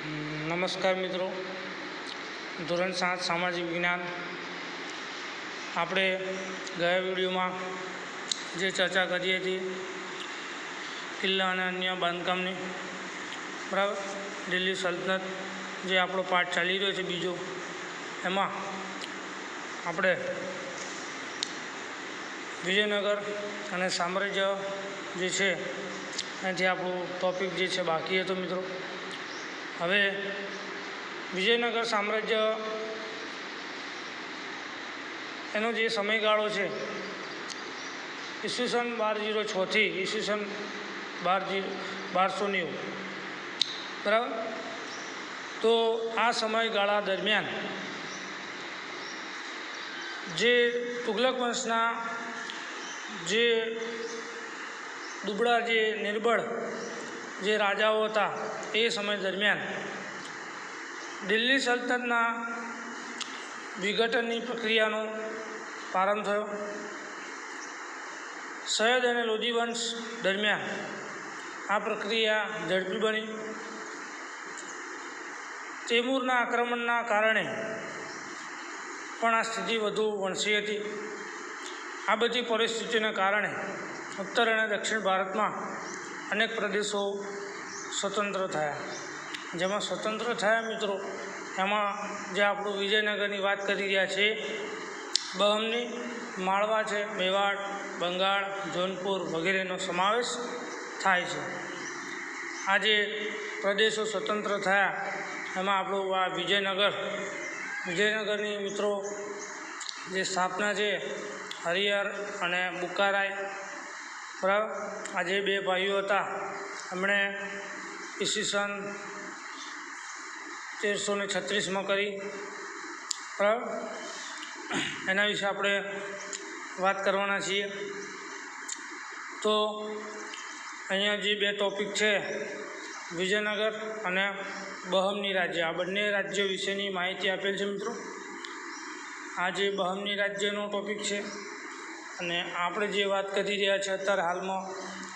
નમસ્કાર મિત્રો, ધોરણ 7 સામાજિક વિજ્ઞાન. આપણે ગયા વિડીયોમાં જે ચર્ચા કરી હતી કિલ્લા અને અન્ય બાંધકામની, બરાબર, દિલ્હી સલ્તનત જે આપણો પાઠ ચાલી રહ્યો છે બીજો, એમાં આપણે વિજયનગર અને સામ્રાજ્ય જે છે એનાથી આપણું ટૉપિક જે છે બાકી હતો મિત્રો. હવે વિજયનગર સામ્રાજ્ય એનો જે સમયગાળો છે ઈસવીસન 1206થી ઈસવીસન 1290, બરાબર. તો આ સમયગાળા દરમિયાન જે તુગલક વંશના જે દુબળા જે નિર્બળ જે રાજાઓ હતા એ સમય દરમિયાન દિલ્હી સલ્તનતના વિઘટનની પ્રક્રિયાનો પ્રારંભ થયો. સૈયદ અને લોધી વંશ દરમિયાન આ પ્રક્રિયા ઝડપી બની. તૈમૂરના આક્રમણના કારણે પણ આ સ્થિતિ વધુ વણસી હતી. આ બધી પરિસ્થિતિને કારણે ઉત્તર અને દક્ષિણ ભારતમાં અનેક પ્રદેશો સ્વતંત્ર થયા. જેમાં સ્વતંત્ર થયા મિત્રો, એમાં જે આપણું વિજયનગરની વાત કરી રહ્યા છે, બહમની, માળવા છે, મેવાડ, બંગાળ, જોનપુર વગેરેનો સમાવેશ થાય છે. આ જે પ્રદેશો સ્વતંત્ર થયા એમાં આપણું આ વિજયનગરની મિત્રો જે સ્થાપના છે હરિહર અને બુક્કારાય, બરાબર, આ જે બે ભાઈઓ હતા એમણે ઈસવીસન 1336માં કરી, બરાબર. એના વિશે આપણે વાત કરવાના છીએ. તો અહીંયા જે બે ટૉપિક છે વિજયનગર અને બહમની રાજ્ય, આ બંને રાજ્યો વિશેની માહિતી આપેલ છે મિત્રો. આ જે બહમની રાજ્યનો ટૉપિક છે અને આપણે જે વાત કરી રહ્યા છીએ અત્યારે હાલમાં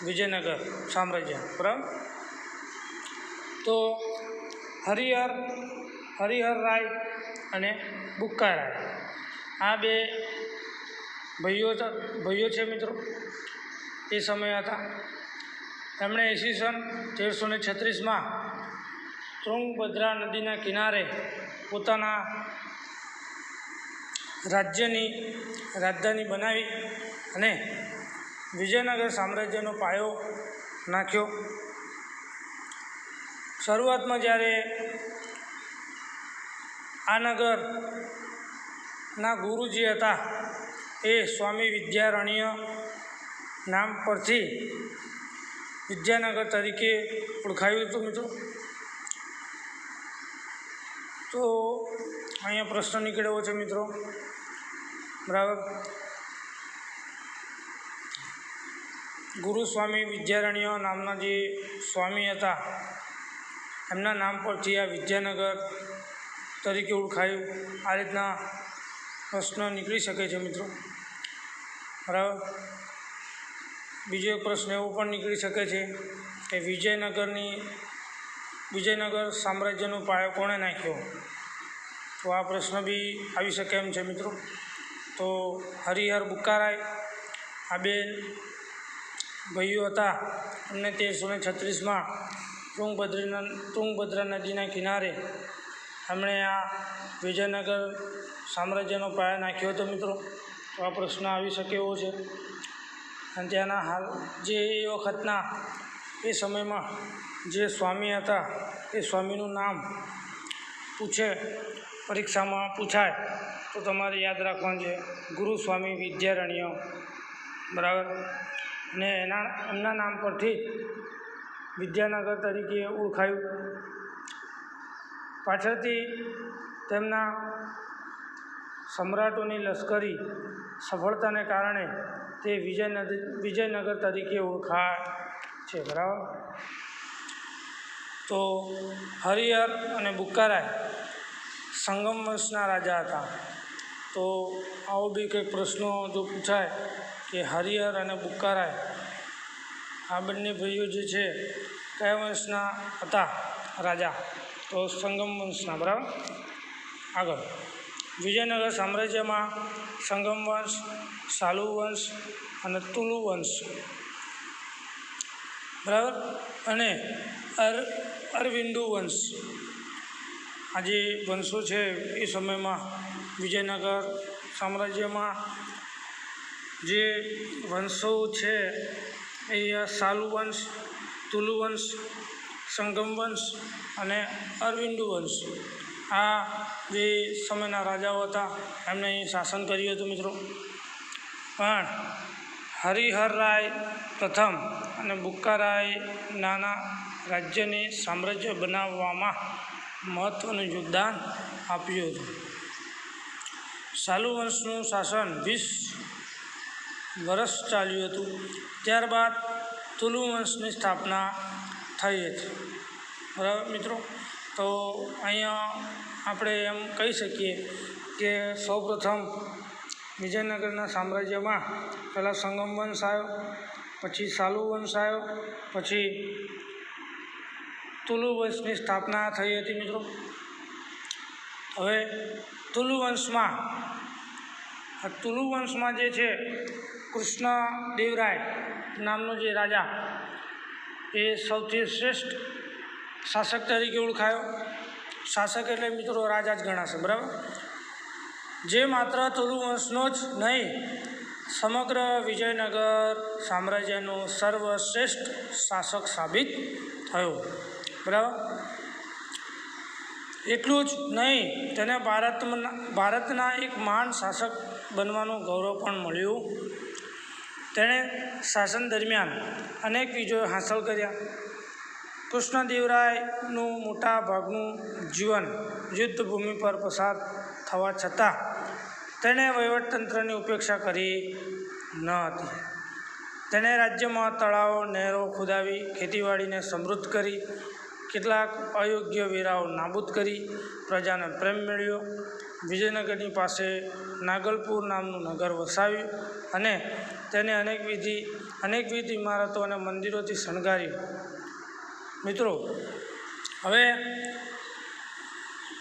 વિજયનગર સામ્રાજ્ય, બરાબર. તો હરિહર રાય અને બુક્કા રાય આ બે ભાઈઓ છે મિત્રો. એ સમય હતા એમણે ઈસવીસન 1336માં તુંગભદ્રા નદીના કિનારે પોતાના રાજ્યની રાજધાની બનાવી અને વિજયનગર સામ્રાજ્યનો પાયો નાખ્યો. શરૂઆતમાં જ્યારે આ નગરના ગુરુજી હતા એ સ્વામી વિદ્યારણ્ય નામ પરથી વિદ્યાનગર તરીકે ઓળખાયું હતું મિત્રો. તો અહીંયા પ્રશ્ન નીકળ્યો છે મિત્રો, બરાબર. ગુરુ સ્વામી વિદ્યારણ્ય નામના જે સ્વામી હતા એમના નામ પરથી આ વિદ્યાનગર તરીકે ઓળખાયું. આ રીતના પ્રશ્ન નીકળી શકે છે મિત્રો, બરાબર. બીજો એક પ્રશ્ન એવો પણ નીકળી શકે છે કે વિજયનગર સામ્રાજ્યનો પાયો કોણે નાખ્યો? તો આ પ્રશ્ન બી આવી શકે એમ છે મિત્રો. તો હરિહર બુક્કારાય આ બે ભાઈઓ હતા, એમને 1336માં તુંગભદ્રા નદીના કિનારે એમણે આ વિજયનગર સામ્રાજ્યનો પાયો નાખ્યો હતો મિત્રો. તો આ પ્રશ્ન આવી શકે એવો છે. અને ત્યાંના હાલ જે એ વખતના એ સમયમાં જે સ્વામી હતા એ સ્વામીનું નામ પરીક્ષામાં પૂછાય તો તમારે યાદ રાખવાનું છે, ગુરુ સ્વામી વિદ્યારણ્ય, બરાબર. અને એમના નામ પરથી વિદ્યાનગર તરીકે ઓળખાયું. પાછળથી તેમના સમ્રાટોની લશ્કરી સફળતાને કારણે તે વિજયનગર તરીકે ઓળખાય છે, બરાબર. તો હરિહર અને બુક્કારાય સંગમ વંશના રાજા હતા. તો આવો બી કંઈક પ્રશ્નો જો પૂછાય કે હરિહર અને બુક્કારાય આ બંને ભાઈઓ જે છે કયા વંશના હતા રાજા? તો સંગમ વંશના, બરાબર. આગળ વિજયનગર સામ્રાજ્યમાં સંગમ વંશ, સાલુ વંશ અને તુલુ વંશ, બરાબર, અને અરવિંદુ વંશ, આ જે વંશો છે એ સમયમાં વિજયનગર સામ્રાજ્યમાં જે વંશો છે એ સાલુ વંશ, તુલુ વંશ, સંગમ વંશ અને અરવિંદુ વંશ, આ જે સમયના રાજાઓ હતા એમણે અહીં શાસન કર્યું હતું મિત્રો. પણ હરિહરરાય પ્રથમ અને બુક્કારાય નાના રાજ્યને સામ્રાજ્ય બનાવવામાં મહત્ત્વનું યોગદાન આપ્યું હતું. સાલુ વંશનું શાસન 20 વર્ષ ચાલ્યું હતું. ત્યારબાદ તુલુ વંશની સ્થાપના થઈ હતી, બરાબર મિત્રો. તો અહીંયા આપણે એમ કહી શકીએ કે સૌપ્રથમ વિજયનગરના સામ્રાજ્યમાં પહેલાં સંગમ વંશ આવ્યો, પછી સાલુ વંશ આવ્યો, પછી તુલુ વંશની સ્થાપના થઈ હતી મિત્રો. હવે તુલુ વંશમાં જે છે કૃષ્ણદેવરાય નામનો જે રાજા એ સૌથી શ્રેષ્ઠ શાસક તરીકે ઓળખાયો. શાસક એટલે મિત્રો રાજા જ ગણાશે, બરાબર. જે માત્ર તુલુ વંશનો જ નહીં, સમગ્ર વિજયનગર સામ્રાજ્યનો સર્વશ્રેષ્ઠ શાસક સાબિત થયો, બરાબર. એટલું જ નહીં, તેને ભારતના એક મહાન શાસક બનવાનું ગૌરવ પણ મળ્યું. તેણે શાસન દરમિયાન અનેક વિજયો હાંસલ કર્યા. કૃષ્ણદેવરાયનું મોટા ભાગનું જીવન યુદ્ધ ભૂમિ પર પસાર થવા છતાં તેણે વહીવટતંત્રની ઉપેક્ષા કરી ન હતી. તેણે રાજ્યમાં તળાવો, નહેરો ખોદાવી ખેતીવાડીને સમૃદ્ધ કરી, કેટલાક અયોગ્ય વેરાઓ નાબૂદ કરી, પ્રજાને પ્રેમ મેળવ્યો. વિજયનગરની પાસે નાગલપુર નામનું નગર વસાવ્યું અને તેને અનેકવિધ ઇમારતો અને મંદિરોથી શણગાર્યું. મિત્રો, હવે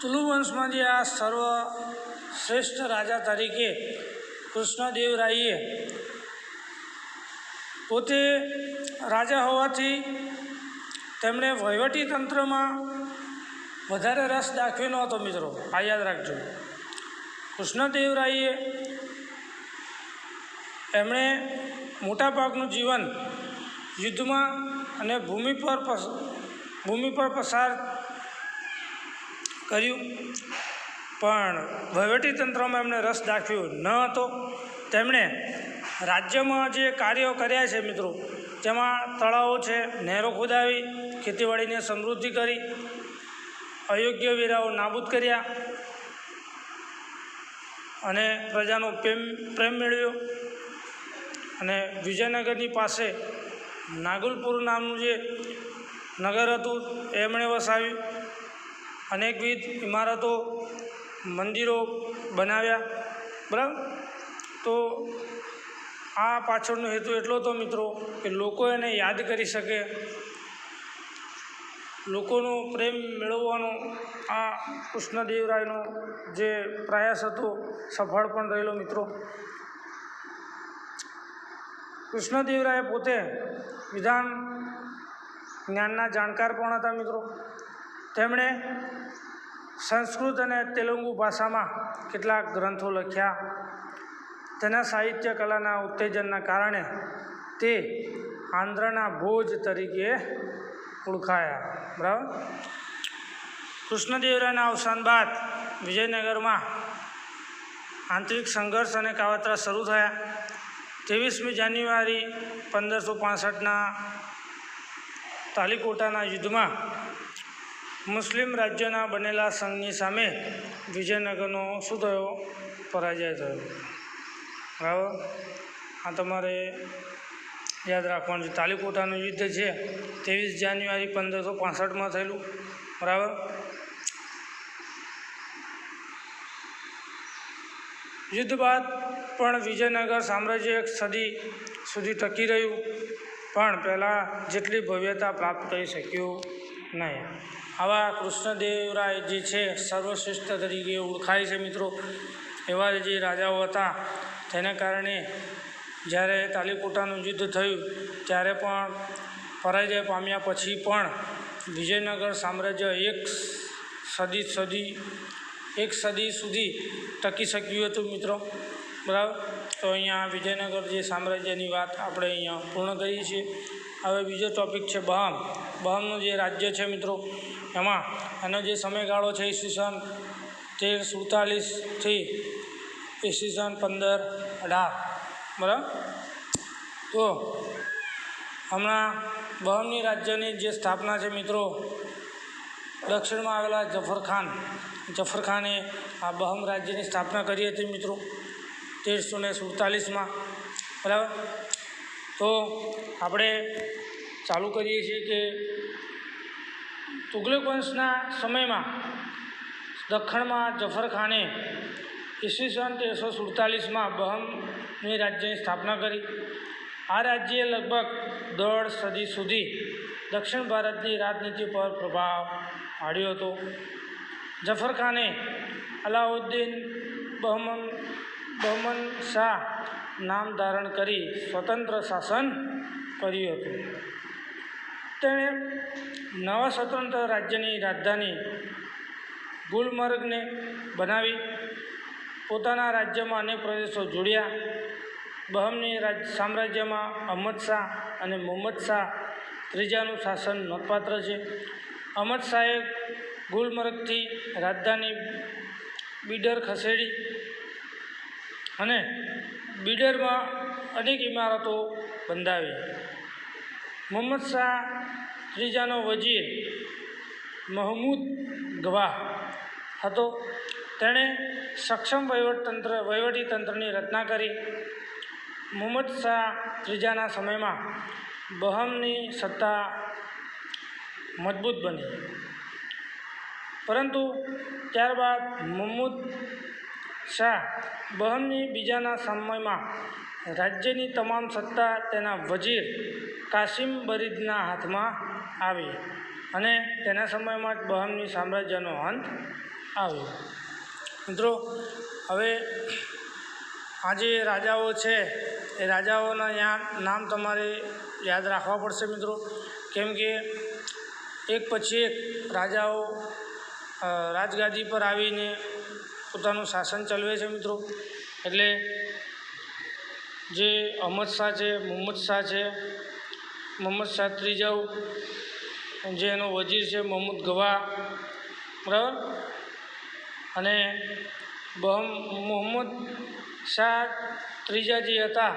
તુલુ વંશમાં જે આ સર્વશ્રેષ્ઠ રાજા તરીકે કૃષ્ણદેવરાયે પોતે રાજા હોવાથી તેમણે વહીવટી તંત્રમાં વધારે રસ દાખવ્યો નહોતો મિત્રો, આ યાદ રાખજો. કૃષ્ણદેવરાયે એમણે મોટાભાગનું જીવન યુદ્ધમાં અને ભૂમિ પર પસાર કર્યું, પણ વહીવટી તંત્રમાં એમણે રસ દાખવ્યો ન હતો. તેમણે રાજ્યમાં જે કાર્યો કર્યા છે મિત્રો, તેમાં તળાવો છે, નહેરો ખોદાવી, ખેતીવાડીને સમૃદ્ધિ કરી, અયોગ્ય વેરાઓ નાબૂદ કર્યા અને પ્રજાનો પ્રેમ મેળવ્યો. અને વિજયનગરની પાસે નાગલપુર નામનું જે નગર હતું એમણે વસાવ્યું. અનેકવિધ ઇમારતો, મંદિરો બનાવ્યા, બરાબર. તો આ પાછળનો હેતુ એટલો હતો મિત્રો કે લોકો એને યાદ કરી શકે, લોકોનો પ્રેમ મેળવવાનો આ કૃષ્ણદેવરાયનો જે પ્રયાસ હતો સફળ પણ રહેલો મિત્રો. કૃષ્ણદેવરાય પોતે વિધાન જ્ઞાનના જાણકાર પણ હતા મિત્રો. તેમણે સંસ્કૃત અને તેલુગુ ભાષામાં કેટલાક ગ્રંથો લખ્યા. તેના સાહિત્ય કલાના ઉત્તેજનના કારણે તે આંધ્રના ભોજ તરીકે ઓળખાયા, બરાબર. કૃષ્ણદેવરાયના અવસાન બાદ વિજયનગરમાં આંતરિક સંઘર્ષ અને કાવતરા શરૂ થયા. 23મી જાન્યુઆરી 1565ના તાલીકોટાના યુદ્ધમાં મુસ્લિમ રાજ્યોના બનેલા સંઘની સામે વિજયનગરનો શું થયો? પરાજય થયો, બરાબર. આ તમારે યાદ રાખવાનું છે. તાલીકોટાનું યુદ્ધ છે 23 જાન્યુઆરી 1565માં થયેલું, બરાબર. યુદ્ધ બાદ પણ વિજયનગર સામ્રાજ્ય એક સદી સુધી ટકી રહ્યું, પણ પહેલાં જેટલી ભવ્યતા પ્રાપ્ત કરી શક્યું નહીં. આવા કૃષ્ણદેવરાય જે છે સર્વશ્રેષ્ઠ તરીકે ઓળખાય છે મિત્રો. એવા જે રાજાઓ હતા તેને કારણે જ્યારે તાલીકોટાનું યુદ્ધ થયું ત્યારે પણ પરાજય પામ્યા પછી પણ વિજયનગર સામ્રાજ્ય એક સદી સુધી ટકી શક્યું હતું મિત્રો. બરાબર. તો અહીંયા વિજયનગર જે સામ્રાજ્યની વાત આપણે અહીંયા પૂર્ણ કરીએ છીએ. હવે બીજો ટૉપિક છે બહમ. બહમનું જે રાજ્ય છે મિત્રો, એમાં એનો જે સમયગાળો છે ઈસવીસન 1347થી ઈસવીસન 1518. બરાબર. તો હમણાં બહમની રાજ્યની જે સ્થાપના છે મિત્રો, દક્ષિણમાં આવેલા જફર ખાને આ બહમ રાજ્યની સ્થાપના કરી હતી મિત્રો 1347માં. બરાબર. તો આપણે ચાલુ કરીએ છીએ કે તુગલક વંશના સમયમાં દખ્ખણમાં જફર ખાને ઈસવીસન 1347માં બહમની રાજ્યની સ્થાપના કરી. આ રાજ્યે લગભગ 1.5 સદી સુધી દક્ષિણ ભારતની રાજનીતિ પર પ્રભાવ પાડ્યો હતો. જફર ખાને અલાઉદ્દીન બહમન શાહ નામ ધારણ કરી સ્વતંત્ર શાસન કર્યું હતું. તેણે નવા સ્વતંત્ર રાજ્યની રાજધાની ગુલમર્ગને બનાવી પોતાના રાજ્યમાં અનેક પ્રદેશો જોડ્યા. બહમની સામ્રાજ્યમાં અહમદ શાહ અને મુહમ્મદ શાહ ત્રીજાનું શાસન નોંધપાત્ર છે. અહમદ શાહે ગુલમર્ગથી રાજધાની બીડર ખસેડી અને બીડરમાં અનેક ઇમારતો બંધાવી. મુહમ્મદ શાહ ત્રીજાનો વજીર મહમૂદ ગવાહ હતો. તેણે સક્ષમ વહીવટીતંત્રની રચના કરી. મુહમ્મદ શાહ ત્રીજાના સમયમાં બહમની સત્તા મજબૂત બની, પરંતુ ત્યારબાદ મહમૂદ શાહ બહમની બીજાના સમયમાં રાજ્યની તમામ સત્તા તેના વજીર કાસિમ બરીદના હાથમાં આવી અને તેના સમયમાં જ બહમની સામ્રાજ્યનો અંત આવ્યો. મિત્રો, હવે આ જે રાજાઓ છે એ રાજાઓના નામ તમારે યાદ રાખવા પડશે મિત્રો, કેમ કે એક પછી એક રાજાઓ રાજગાદી પર આવીને પોતાનું શાસન ચલાવે છે મિત્રો. એટલે જે અહમદ શાહ છે, મુહમ્મદ શાહ ત્રીજો, જે એનો વજીર છે મહમૂદ ગવાહ, બરાબર, અને મુહમ્મદ શાહ ત્રીજા જે હતા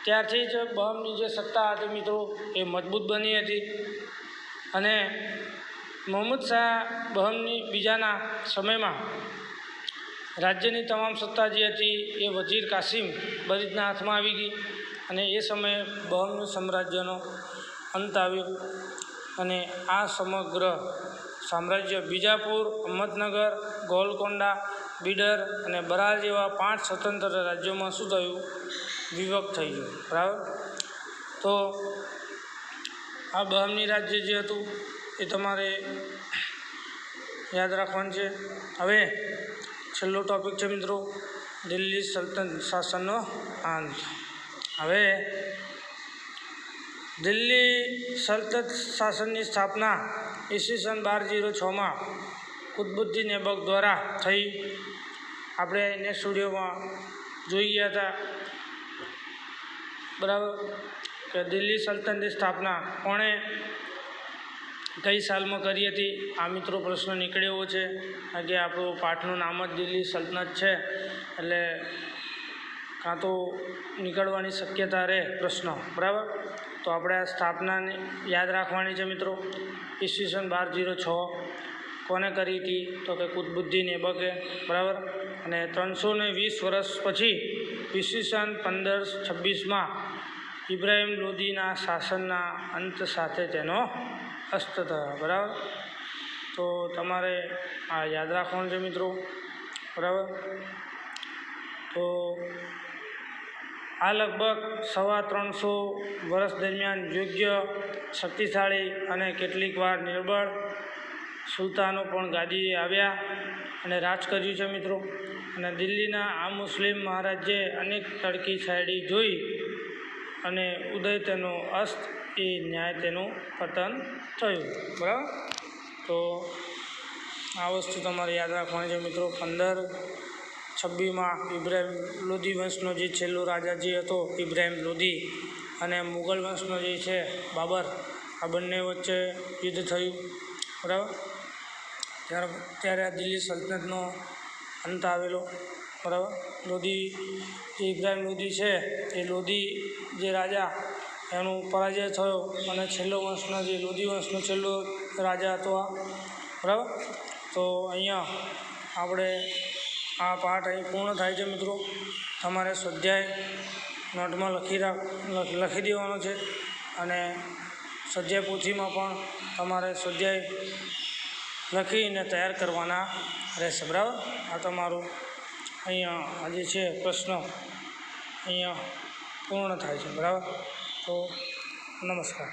ત્યારથી જ બહમની જે સત્તા હતી મિત્રો એ મજબૂત બની હતી. અને મુહમ્મદ શાહ બહમની બીજાના સમયમાં રાજ્યની તમામ સત્તા જે હતી એ વજીર કાસિમ બરીદના હાથમાં આવી ગઈ અને એ સમયે બહમનું સામ્રાજ્યનો અંત આવ્યો. અને આ સમગ્ર સામ્રાજ્ય બીજાપુર, અહમદનગર, ગોલકોંડા, બીડર અને બરાર જેવા 5 સ્વતંત્ર રાજ્યોમાં શું થયું? વિભક્ત થઈ ગયું. બરાબર. તો આ બહમની રાજ્ય જે હતું એ તમારે યાદ રાખવાનું છે. હવે છેલ્લો ટૉપિક છે મિત્રો, દિલ્હી સલ્તનત શાસનનો અંત. હવે દિલ્હી સલ્તનત શાસનની સ્થાપના ઈસવીસન 1206માં કુતુબુદ્દીન ઐબક દ્વારા થઈ. આપણે નેક્સ્ટ વિડીયોમાં જોઈ ગયા હતા, બરાબર, કે દિલ્હી સલ્તનતની સ્થાપના કોણે કઈ સાલમાં કરી હતી. આ મિત્રો પ્રશ્ન નીકળ્યો છે, કારણ કે આપણું પાઠનું નામ જ દિલ્હી સલ્તનત છે, એટલે કાં તો નીકળવાની શક્યતા રહે પ્રશ્ન. બરાબર. તો આપણે આ સ્થાપનાને યાદ રાખવાની છે મિત્રો. ઈસવીસન 1206 કોને કરી હતી? તો કે કુતુબુદ્દીન ઐબકે. બરાબર. અને 320 વર્ષ પછી ઈસવીસન 1526માં ઇબ્રાહિમ લોદીના શાસનના અંત સાથે તેનો અસ્ત થયો. બરાબર. તો તમારે આ યાદ રાખવાનું છે મિત્રો. બરાબર. તો આ લગભગ 350 વર્ષ દરમિયાન યોગ્ય, શક્તિશાળી અને કેટલીક વાર નિર્બળ સુલતાનો પણ ગાદીએ આવ્યા અને રાજ કર્યું છે મિત્રો. અને દિલ્હીના આ મુસ્લિમ મહારાજે અનેક તડકી છાયડી જોઈ અને ઉદય તેનો અસ્ત એ ન્યાય તેનું પતન થયું. બરાબર. તો આ વસ્તુ તમારે યાદ રાખવાની છે મિત્રો. 1526માં ઇબ્રાહિમ લોધી વંશનો જે છેલ્લો રાજા જે હતો ઇબ્રાહિમ લોધી અને મુગલ વંશનો જે છે બાબર, આ બંને વચ્ચે યુદ્ધ થયું. બરાબર. ત્યારે આ દિલ્હી સલ્તનતનો અંત આવેલો. બરાબર. લોધી જે ઇબ્રાહિમ લોધી છે એ લોધી જે રાજા એનો પરાજય થયો અને છેલ્લો વંશનો જે લોધી વંશનો છેલ્લો રાજા હતો આ. બરાબર. તો અહીંયા આપણે આ પાઠ અહીં પૂર્ણ થાય છે મિત્રો. તમારે સ્વાધ્યાય નોટમાં લખી દેવાનો છે અને સ્વાધ્યાય પોથીમાં પણ તમારે સ્વાધ્યાય લખીને તૈયાર કરવાના રહેશે. બરાબર. આ તમારું અહીંયા આ જે છે પ્રશ્ન અહીંયા પૂર્ણ થાય છે. બરાબર. તો નમસ્કાર.